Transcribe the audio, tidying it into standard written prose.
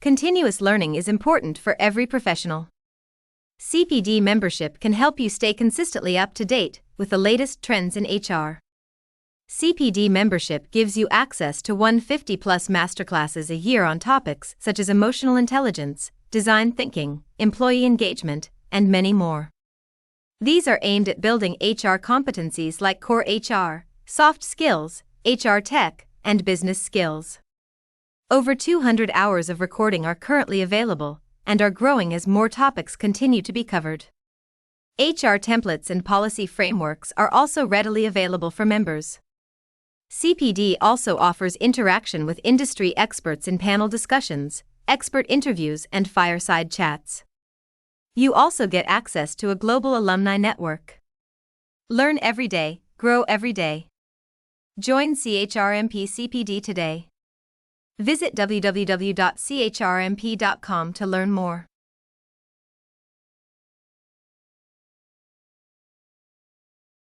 Continuous learning is important for every professional. CPD membership can help you stay consistently up to date with the latest trends in HR. CPD membership gives you access to 150-plus masterclasses a year on topics such as emotional intelligence, design thinking, employee engagement, and many more. These are aimed at building HR competencies like core HR, soft skills, HR tech, and business skills. Over 200 hours of recording are currently available and are growing as more topics continue to be covered. HR templates and policy frameworks are also readily available for members. CPD also offers interaction with industry experts in panel discussions, expert interviews, and fireside chats. You also get access to a global alumni network. Learn every day, grow every day. Join CHRMP CPD today. Visit www.chrmp.com to learn more.